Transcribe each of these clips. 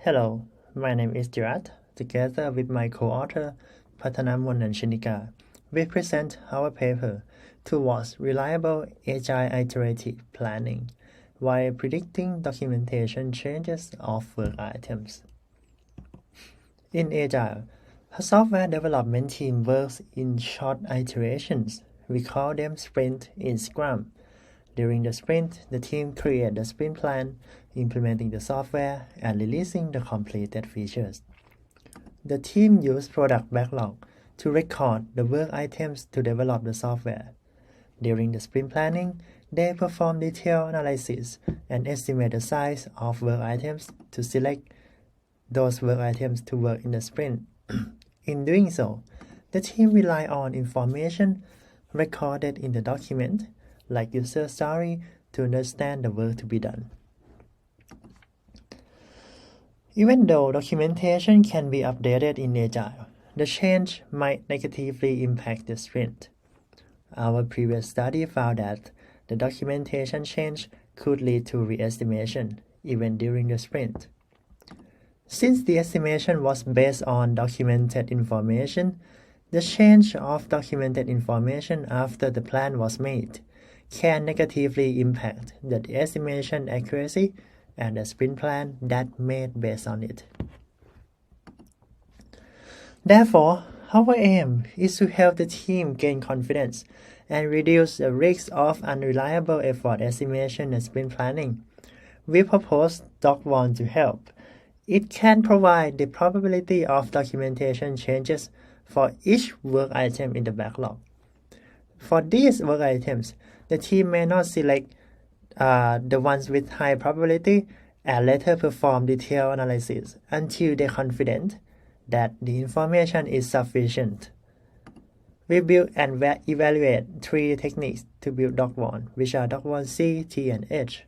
Hello, my name is Jirat. Together with my co-author Pathanamon and Shinika, we present our paper towards reliable Agile Iterative planning while predicting documentation changes of work items. In Agile, a software development team works in short iterations. We call them sprint in Scrum. During the sprint, the team creates the sprint plan, implementing the software, and releasing the completed features. The team uses product backlog to record the work items to develop the software. During the sprint planning, they perform detailed analysis and estimate the size of work items to select those work items to work in the sprint. In doing so, the team relies on information recorded in the document, like user story, to understand the work to be done. Even though documentation can be updated in Agile, the change might negatively impact the sprint. Our previous study found that the documentation change could lead to re-estimation, even during the sprint. Since the estimation was based on documented information, the change of documented information after the plan was made can negatively impact the estimation accuracy and the sprint plan that made based on it. Therefore, our aim is to help the team gain confidence and reduce the risk of unreliable effort estimation and sprint planning. We propose Doc1 to help. It can provide the probability of documentation changes for each work item in the backlog. For these work items, the team may not select the ones with high probability and later perform detailed analysis until they're confident that the information is sufficient. We build and evaluate three techniques to build Doc1, which are Doc1C, T, and H.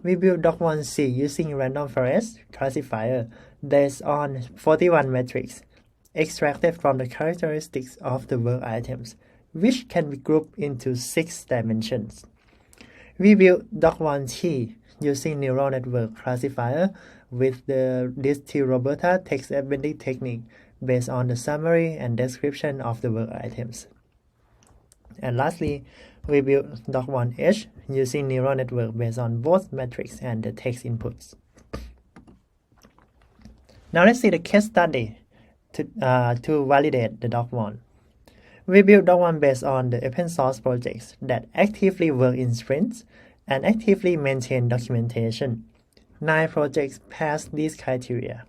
We build Doc1C using random forest classifier based on 41 metrics extracted from the characteristics of the work items, which can be grouped into 6 dimensions. We built Doc1T using neural network classifier with the Roberta text embedding technique based on the summary and description of the work items. And lastly, we built Doc1H using neural network based on both metrics and the text inputs. Now let's see the case study to validate the Doc1. We built Doc1 based on the open source projects that actively work in sprints and actively maintain documentation. 9 projects passed these criteria.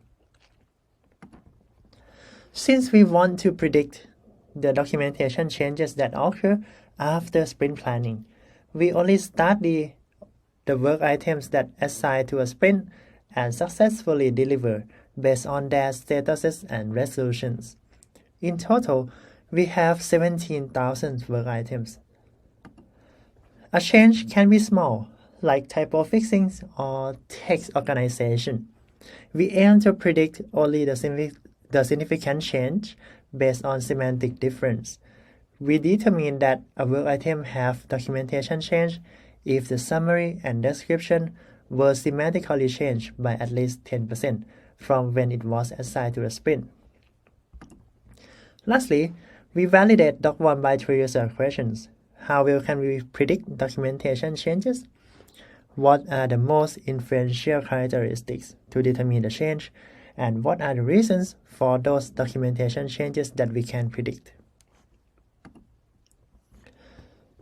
Since we want to predict the documentation changes that occur after sprint planning, we only study the work items that assign to a sprint and successfully deliver based on their statuses and resolutions. In total, we have 17,000 work items. A change can be small, like typo fixing or text organization. We aim to predict only the significant change based on semantic difference. We determine that a work item have documentation change if the summary and description were semantically changed by at least 10% from when it was assigned to a sprint. Lastly, we validate Doc1 by 3 user questions. How well can we predict documentation changes? What are the most influential characteristics to determine the change? And what are the reasons for those documentation changes that we can predict?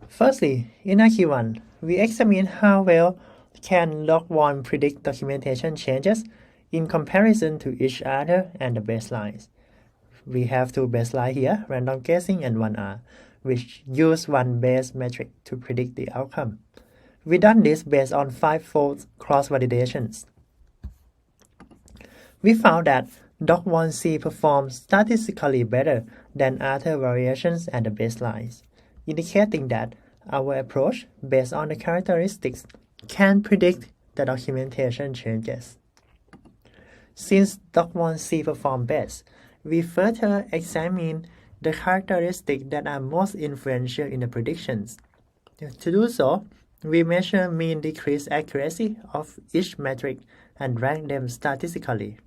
Firstly, in IQ1, we examine how well can Doc1 predict documentation changes in comparison to each other and the baselines. We have 2 baselines here, random guessing and 1R, which use one base metric to predict the outcome. We done this based on 5-fold cross-validations. We found that Doc1C performs statistically better than other variations and the baselines, indicating that our approach based on the characteristics can predict the documentation changes. Since Doc1C performs best, we further examine the characteristics that are most influential in the predictions. To do so, We measure mean decrease accuracy of each metric and rank them statistically.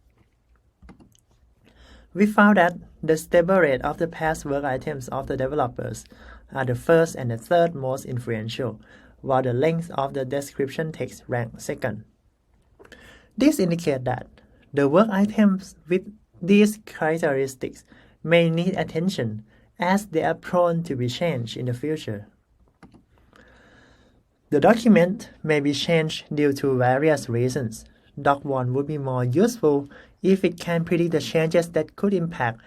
We found that the stable rate of the past work items of the developers are the first and the third most influential, while the length of the description text rank second. This indicates that the work items with these characteristics may need attention as they are prone to be changed in the future. The document may be changed due to various reasons. Doc 1 would be more useful if it can predict the changes that could impact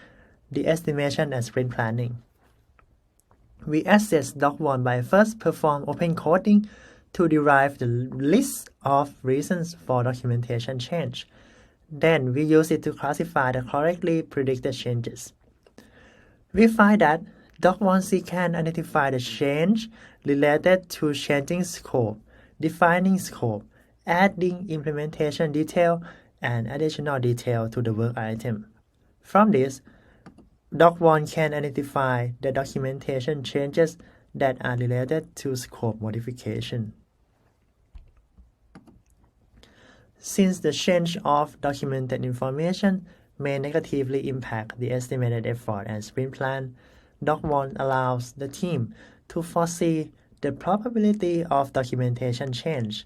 the estimation and sprint planning. We assess Doc 1 by first perform open coding to derive the list of reasons for documentation change. Then we use it to classify the correctly predicted changes. We find that Doc 1C can identify the change related to changing scope, defining scope, adding implementation detail, and additional detail to the work item. From this, Doc 1 can identify the documentation changes that are related to scope modification. Since the change of documented information may negatively impact the estimated effort and sprint plan, Doc 1 allows the team to foresee the probability of documentation change.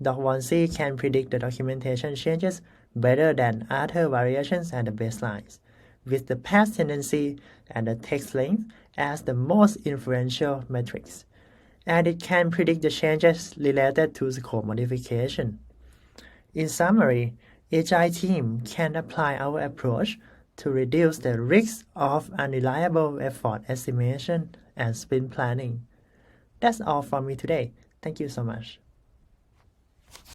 Doc 1C can predict the documentation changes better than other variations and the baselines, with the past tendency and the text length as the most influential metrics, and it can predict the changes related to scope modification. In summary, Agile team can apply our approach to reduce the risk of unreliable effort estimation and sprint planning. That's all from me today. Thank you so much.